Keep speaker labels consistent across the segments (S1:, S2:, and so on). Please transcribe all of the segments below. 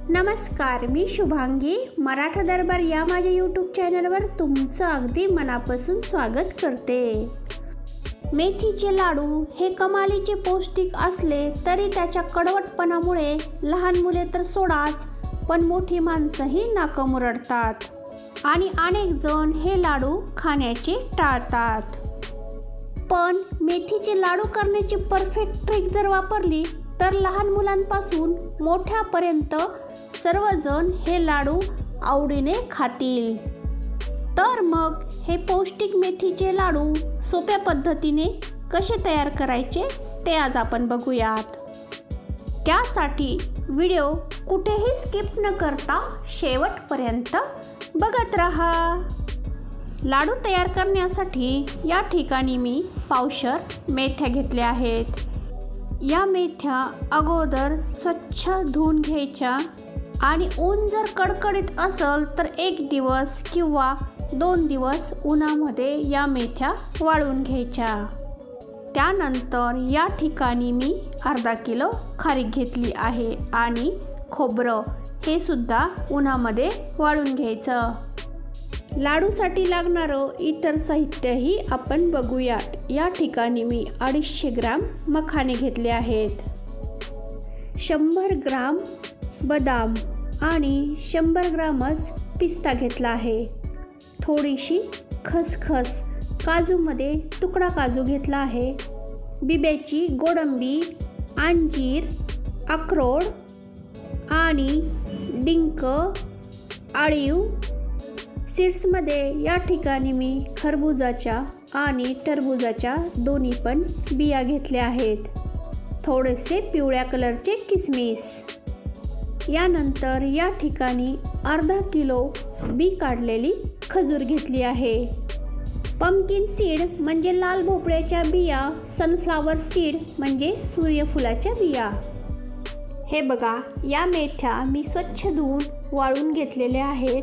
S1: नमस्कार, मी शुभांगी. मराठा दरबार या माझ्या यूट्यूब चॅनलवर तुमचं अगदी मनापासून स्वागत करते. मेथीचे लाडू हे कमालीचे पौष्टिक असले तरी त्याच्या कडवटपणामुळे लहान मुले तर सोडाच, पण मोठी माणसंही नाकं मुरडतात आणि अनेक जण हे लाडू खाण्याचे टाळतात. पण मेथीचे लाडू करण्याची परफेक्ट ट्रिक जर वापरली तर लहान मुलांपासून मोठ्यापर्यंत सर्वजण हे लाडू आवडीने खातील. तर मग हे पौष्टिक मेथीचे लाडू सोप्या पद्धतीने कसे तयार करायचे ते आज आपण बघूयात. त्यासाठी व्हिडिओ कुठेही स्किप न करता शेवटपर्यंत बघत राहा. लाडू तयार करण्यासाठी या ठिकाणी मी पावशर मेथ्या घेतल्या आहेत. या मेथ्या अगोदर स्वच्छ धुवून घ्यायच्या आणि ऊन जर कडकडीत असेल तर 1 दिवस किंवा 2 दिवस उन्हामध्ये या मेथ्या वाळवून घ्यायच्या. त्यानंतर या ठिकाणी मी अर्धा किलो खारीक घेतली आहे आणि खोबरं हे सुद्धा उन्हामध्ये वाळवून घ्यायचं. लाडूसाठी लागणारं इतर साहित्यही आपण बघूयात. या ठिकाणी मी 250 ग्राम मखाने घेतले आहेत, 100 ग्राम बदाम आणि 100 ग्रामच पिस्ता घेतला आहे. थोडीशी खसखस, काजूमध्ये तुकडा काजू घेतला आहे, बिब्याची गोडंबी, अंजीर, अक्रोड आणि डिंक, आळीव. सीड्समध्ये या ठिकाणी मी खरबुजाच्या आणि टरबुजाच्या दोन्ही पण बिया घेतल्या आहेत. थोडेसे पिवळ्या कलरचे किसमिस. यानंतर या ठिकाणी अर्धा किलो बी काढलेली खजूर घेतली आहे. पंपकिन सीड म्हणजे लाल भोपळ्याच्या बिया, सनफ्लावर सीड म्हणजे सूर्यफुलाच्या बिया. हे बघा, या मेथ्या मी स्वच्छ धुवून वाळून घेतलेल्या आहेत.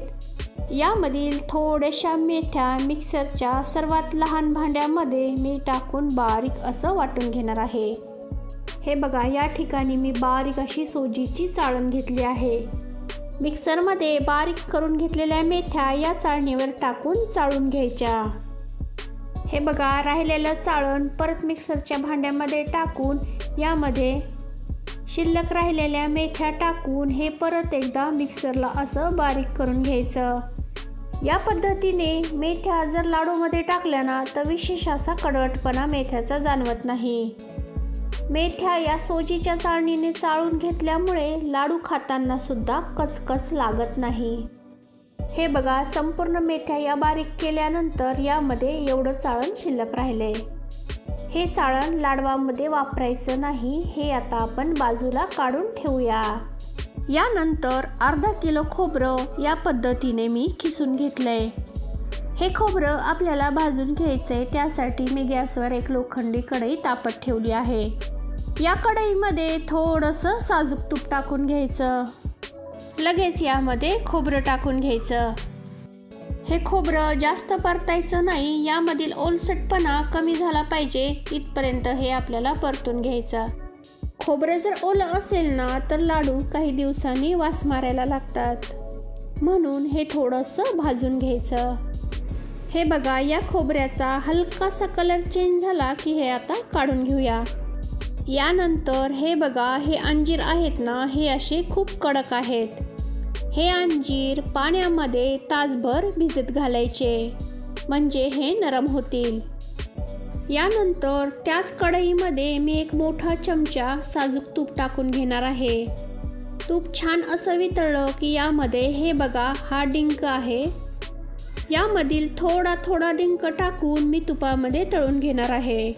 S1: यामधील थोड्याशा मेथ्या मिक्सरच्या सर्वात लहान भांड्यामध्ये मी टाकून बारीक असं वाटून घेणार आहे. हे बघा, या ठिकाणी मी बारीक अशी सोजीची चाळण घेतली आहे. मिक्सरमध्ये बारीक करून घेतलेल्या मेथ्या या चाळणीवर टाकून चाळून घ्यायच्या. हे बघा, राहिलेलं चाळण परत मिक्सरच्या भांड्यामध्ये टाकून यामध्ये शिल्लक राहिलेल्या मेथ्या टाकून हे परत एकदा मिक्सरला असं बारीक करून घ्यायचं. या पद्धतीने मेथ्या जर लाडूमध्ये टाकल्या ना तर विशेष असा कडवटपणा मेथ्याचा जाणवत नाही. मेथ्या या सोजीच्या चाळणीने चाळून घेतल्यामुळे लाडू खाताना सुद्धा कचकच लागत नाही. हे बघा, संपूर्ण मेथ्या या बारीक केल्यानंतर यामध्ये एवढं चाळण शिल्लक राहिले. हे चाळण लाडवामध्ये वापरायचं नाही, हे आता आपण बाजूला काढून ठेवूया. यानंतर अर्धा किलो खोबरं या पद्धतीने मी खिसून घेतलंय. हे खोबरं आपल्याला भाजून घ्यायचंय. त्यासाठी मी गॅसवर एक लोखंडी कढई तापत ठेवली आहे. या कढईमध्ये थोडंसं साजूक तूप टाकून घ्यायचं. लगेच यामध्ये खोबरं टाकून घ्यायचं. हे खोबरं जास्त परतायचं नाही, यामधील ओलसटपणा कमी झाला पाहिजे इथपर्यंत हे आपल्याला परतून घ्यायचं. खोबरं जर ओलं असेल ना तर लाडू काही दिवसांनी वास मारायला लागतात, म्हणून हे थोडंसं भाजून घ्यायचं. हे बघा, या खोबऱ्याचा हलकासा कलर चेंज झाला की हे आता काढून घेऊया. यानंतर हे बघा, हे अंजीर आहेत ना, हे असे खूप कडक आहेत. हे अंजीर पाण्यामध्ये तासभर भिजत घालायचे, म्हणजे हे नरम होतील. यानंतर त्याच कढईमध्ये मी एक मोठा चमचा साजूक तूप टाकून घेणार आहे. तूप छान असं वितळलं की यामध्ये हे बघा, हा डिंक आहे. यामधील थोडा थोडा डिंक टाकून मी तुपामध्ये तळून घेणार आहे.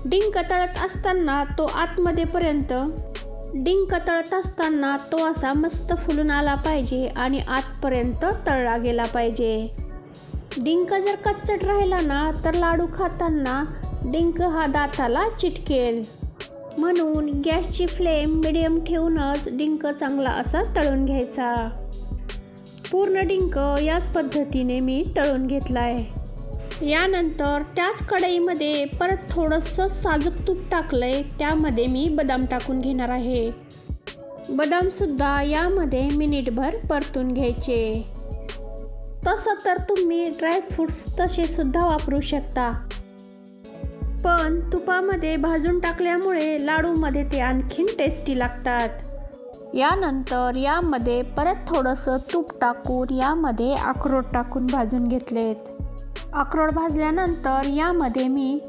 S1: डिंक तळत असताना तो असा मस्त फुलून आला पाहिजे आणि आतपर्यंत तळला गेला पाहिजे. डिंक जर कच्चट राहिला ना तर लाडू खाताना डिंक हा दाताला चिटकेल, म्हणून गॅसची फ्लेम मिडियम ठेवूनच डिंक चांगला असा तळून घ्यायचा. पूर्ण डिंक याच पद्धतीने मी तळून घेतला आहे. यानंतर त्याच कढईमध्ये परत थोडंसं साजूक तूप टाकलंय, त्यामध्ये मी बदाम टाकून घेणार आहे. बदामसुद्धा यामध्ये मिनिटभर परतून घ्यायचे. तसं तर तुम्ही ड्रायफ्रूट्स तसे सुद्धा वापरू शकता, पण तुपामध्ये भाजून टाकल्यामुळे लाडूमध्ये ते आणखीन टेस्टी लागतात. यानंतर यामध्ये परत थोडंसं तूप टाकून यामध्ये अक्रोड टाकून भाजून घेतलेत. अक्रोड भाजल्यानंतर यामध्ये मी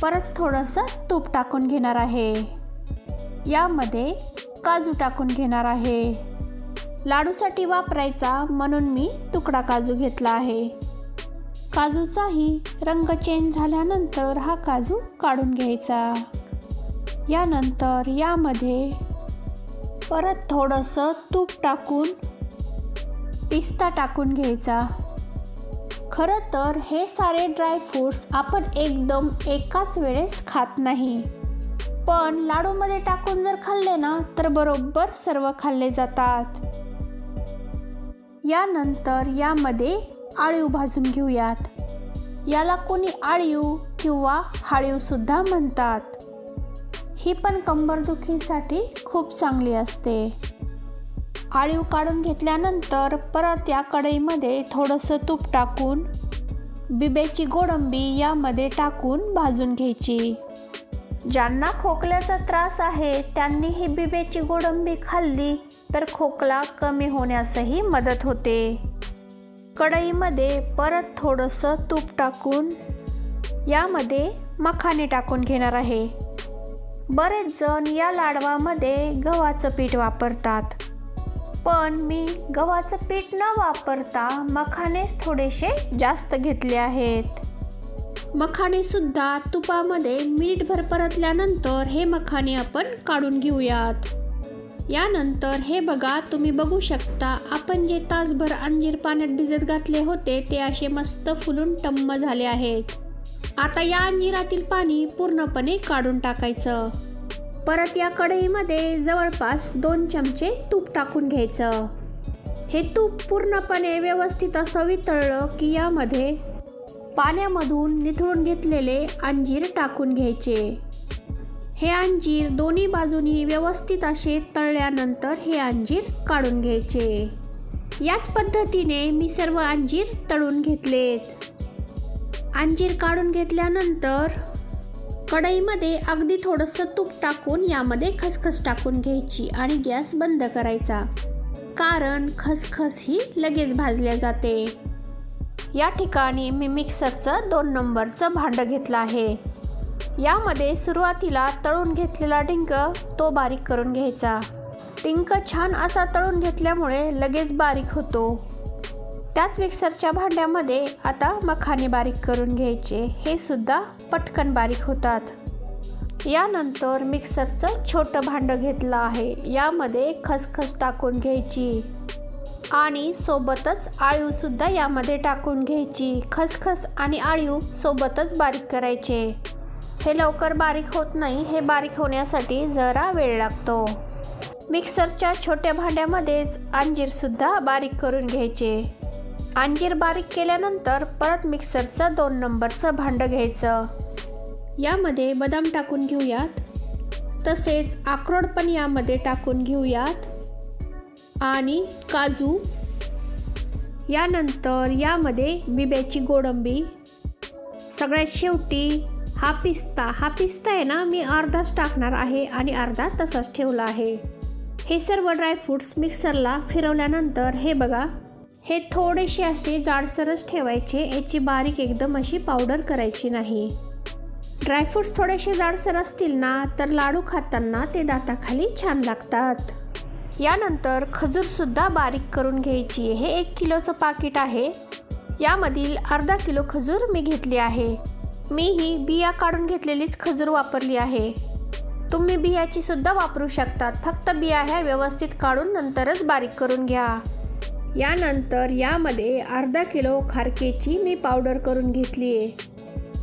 S1: परत थोडंसं तूप टाकून घेणार आहे. यामध्ये काजू टाकून घेणार आहे. लाडूसाठी वापरायचा म्हणून मी तुकडा काजू घेतला आहे. काजूचाही रंग चेंज झाल्यानंतर हा काजू काढून घ्यायचा. यानंतर यामध्ये परत थोडंसं तूप टाकून पिस्ता टाकून घ्यायचा. खरं तर हे सारे ड्रायफ्रूट्स आपण एकदम एकाच वेळेस खात नाही, पण लाडूमध्ये टाकून जर खाल्ले ना तर बरोबर सर्व खाल्ले जातात. यानंतर यामध्ये आळीव भाजून घेऊयात. याला कोणी आळीव किंवा हाळीव सुद्धा म्हणतात. ही पण कंबरदुखीसाठी खूप चांगली असते. आळीव काढून घेतल्यानंतर परत या कढईमध्ये थोडंसं तूप टाकून बिब्याची गोडंबी यामध्ये टाकून भाजून घ्यायची. ज्यांना खोकल्याचा त्रास आहे त्यांनी ही बिब्याची गोडंबी खाल्ली तर खोकला कमी होण्यासही मदत होते. कढईमध्ये परत थोडंसं तूप टाकून यामध्ये मखाने टाकून घेणार आहे. बरेच जण या लाडवामध्ये गव्हाचं पीठ वापरतात, पण मी गव्हाचं पीठ न वापरता मखानेच थोडेसे जास्त घेतले आहेत. मखाने सुद्धा तुपामध्ये मिनिटभर परतल्यानंतर हे मखाने आपण काढून घेऊयात. यानंतर हे बघा, तुम्ही बघू शकता आपण जे तासभर अंजीर पाण्यात भिजत घातले होते ते असे मस्त फुलून टम्म झाले आहेत. आता या अंजिरातील पाणी पूर्णपणे काढून टाकायचं. परत या कढईमध्ये जवळपास 2 चमचे तूप टाकून घ्यायचं. हे तूप पूर्णपणे व्यवस्थित असं वितळलं की यामध्ये पाण्यामधून निथळून घेतलेले अंजीर टाकून घ्यायचे. हे अंजीर दोन्ही बाजूनी व्यवस्थित असे तळल्यानंतर हे अंजीर काढून घ्यायचे. याच पद्धतीने मी सर्व अंजीर तळून घेतलेत. अंजीर काढून घेतल्यानंतर कढईमध्ये अगदी थोडंसं तूप टाकून यामध्ये खसखस टाकून घ्यायची आणि गॅस बंद करायचा, कारण खसखस ही लगेच भाजल्या जाते. या ठिकाणी मी मिक्सरचं 2 नंबरचं भांडं घेतलं आहे. यामध्ये सुरुवातीला तळून घेतलेला डिंक तो बारीक करून घ्यायचा. डिंक छान असा तळून घेतल्यामुळे लगेच बारीक होतो. त्याच मिक्सरच्या भांड्यामध्ये आता मखाने बारीक करून घ्यायचे. हे सुद्धा पटकन बारीक होतात. यानंतर मिक्सरचं छोटं भांडं घेतलं आहे. यामध्ये खसखस टाकून घ्यायची आणि सोबतच आळीवसुद्धा यामध्ये टाकून घ्यायची. खसखस आणि आळीव सोबतच बारीक करायचे. हे लवकर बारीक होत नाही, हे बारीक होण्यासाठी जरा वेळ लागतो. मिक्सरच्या छोट्या भांड्यामध्येच अंजीरसुद्धा बारीक करून घ्यायचे. अंजीर बारीक केल्यानंतर परत मिक्सरचं 2 नंबरचं भांडं घ्यायचं. यामध्ये बदाम टाकून घेऊयात, तसेच अक्रोड पण यामध्ये टाकून घेऊयात आणि काजू. यानंतर यामध्ये बिब्याची गोडंबी. सगळ्यात शेवटी हा पिस्ता आहे ना, मी अर्धाच टाकणार आहे आणि अर्धा तसाच ठेवला आहे. हे सर्व ड्रायफ्रूट्स मिक्सरला फिरवल्यानंतर हे बघा, हे थोडेसे असे जाडसरच ठेवायचे. याची बारीक एकदम अशी पावडर करायची नाही. ड्रायफ्रूट्स थोडेसे जाडसर असतील ना तर लाडू खाताना ते दाताखाली छान लागतात. यानंतर खजूरसुद्धा बारीक करून घ्यायची. हे 1 किलोचं पाकिट आहे. यामधील अर्धा किलो खजूर मी घेतली आहे. मी ही बिया काढून घेतलेलीच खजूर वापरली आहे. तुम्ही बियाची सुद्धा वापरू शकतात, फक्त बिया ह्या व्यवस्थित काढून नंतरच बारीक करून घ्या. यानंतर यामध्ये अर्धा किलो खारकेची मी पावडर करून घेतली आहे.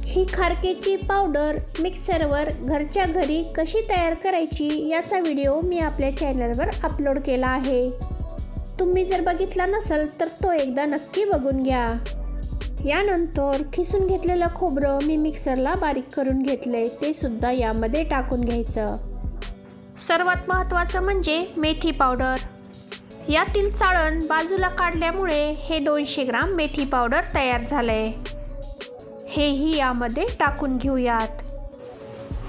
S1: ही खारकेची पावडर मिक्सरवर घरच्या घरी कशी तयार करायची याचा व्हिडिओ मी आपल्या चॅनलवर अपलोड केला आहे. तुम्ही जर बघितला नसेल तर तो एकदा नक्की बघून घ्या. यानंतर खिसून घेतलेलं खोबरं मी मिक्सरला बारीक करून घेतलंय, ते सुद्धा यामध्ये टाकून घ्यायचं. सर्वात महत्त्वाचं म्हणजे मेथी पावडर. यातील चाळण बाजूला काढल्यामुळे हे 200 ग्राम मेथी पावडर तयार झाले. हेही यामध्ये टाकून घेऊयात.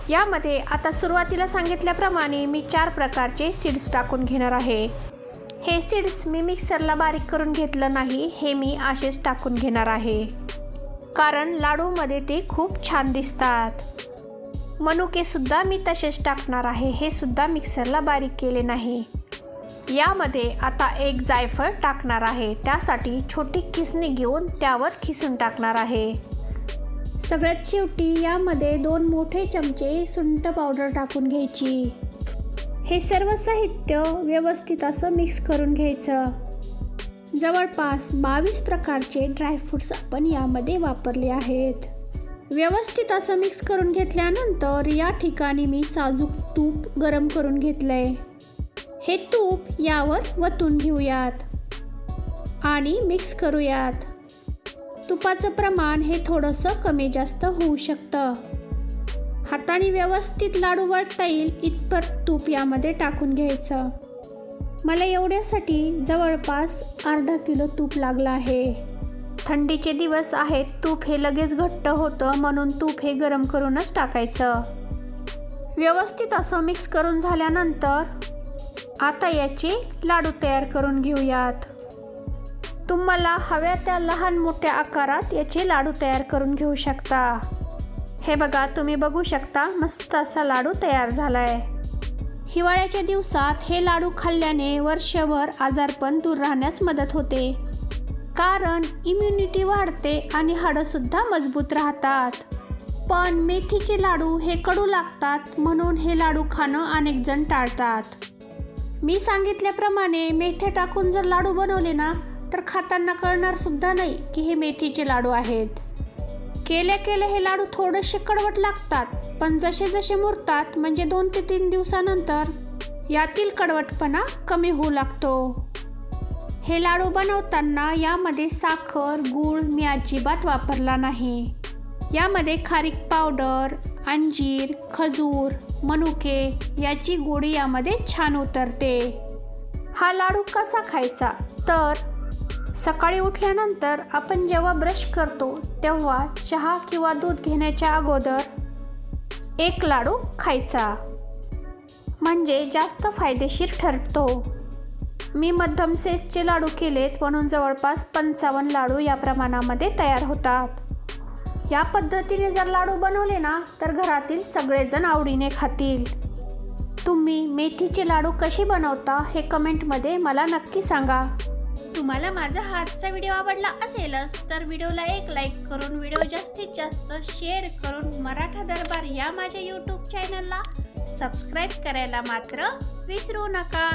S1: यामध्ये आता सुरुवातीला सांगितल्याप्रमाणे मी 4 प्रकारचे सीड्स टाकून घेणार आहे. हे सीड्स मी मिक्सरला बारीक करून घेतलं नाही, हे मी असेच टाकून घेणार आहे, कारण लाडूमध्ये ते खूप छान दिसतात. मनुकेसुद्धा मी तसेच टाकणार आहे, हे सुद्धा मिक्सरला बारीक केले नाही. यामध्ये आता एक जायफळ टाकणार आहे. त्यासाठी छोटी खिसणी घेऊन त्यावर खिसून टाकणार आहे. सगळ्यात शेवटी यामध्ये 2 मोठे चमचे सुंठ पावडर टाकून घ्यायची. हे सर्व साहित्य व्यवस्थित असं मिक्स करून घ्यायचं. जवळपास 22 प्रकारचे ड्रायफ्रूट्स आपण यामध्ये वापरले आहेत. व्यवस्थित असं मिक्स करून घेतल्यानंतर या ठिकाणी मी साजूक तूप गरम करून घेतलंय. हे तूप यावर वतून घेऊयात आणि मिक्स करूयात. तुपाचं प्रमाण हे थोडंसं कमी जास्त होऊ शकतं. हाताने व्यवस्थित लाडू वाटता येईल इतपत तूप यामध्ये टाकून घ्यायचं. मला एवढ्यासाठी जवळपास अर्धा किलो तूप लागलं आहे. थंडीचे दिवस आहेत, तूप हे लगेच घट्ट होतं, म्हणून तूप हे गरम करूनच टाकायचं. व्यवस्थित असं मिक्स करून झाल्यानंतर आता याचे लाडू तयार करून घेऊयात. तुम्हाला हव्या त्या लहान मोठ्या आकारात याचे लाडू तयार करून घेऊ शकता. हे बघा, तुम्ही बघू शकता मस्त असा लाडू तयार झालाय. हिवाळ्याच्या दिवसात हे लाडू खाल्ल्याने वर्षभर आजारपण दूर राहण्यास मदत होते, कारण इम्युनिटी वाढते आणि हाडंसुद्धा मजबूत राहतात. पण मेथीचे लाडू हे कडू लागतात, म्हणून हे लाडू खाणं अनेक जण टाळतात. मी सांगितल्याप्रमाणे मेथ्या टाकून जर लाडू बनवले ना, तर खाताना कळणार सुद्धा नाही की हे मेथीचे लाडू आहेत. केल्या हे लाडू थोडेसे कडवट लागतात, पण जसे जसे मुरतात म्हणजे 2 ते 3 दिवसानंतर यातील कडवटपणा कमी होऊ लागतो. हे लाडू बनवताना यामध्ये साखर, गूळ मी अजिबात वापरला नाही. यामध्ये खारीक पावडर, अंजीर, खजूर, मनुके याची गोडी यामध्ये छान उतरते. हा लाडू कसा खायचा, तर सकाळी उठल्यानंतर आपण जेव्हा ब्रश करतो तेव्हा चहा किंवा दूध घेण्याच्या अगोदर 1 लाडू खायचा, म्हणजे जास्त फायदेशीर ठरतो. मी मध्यम साईजचे लाडू केलेत, म्हणून जवळपास 55 लाडू या प्रमाणामध्ये तयार होतात. या पद्धतीने जर लाडू बनवले ना, तर घरातील सगळेजण आवडीने खातील. तुम्ही मेथीचे लाडू कसे बनवता हे कमेंटमध्ये मला नक्की सांगा. तुम्हाला माझा आजचा व्हिडिओ आवडला असेलच तर व्हिडिओला एक लाईक करून, व्हिडिओ जास्तीत जास्त शेअर करून मराठा दरबार या माझ्या यूट्यूब चॅनलला सबस्क्राईब करायला मात्र विसरू नका.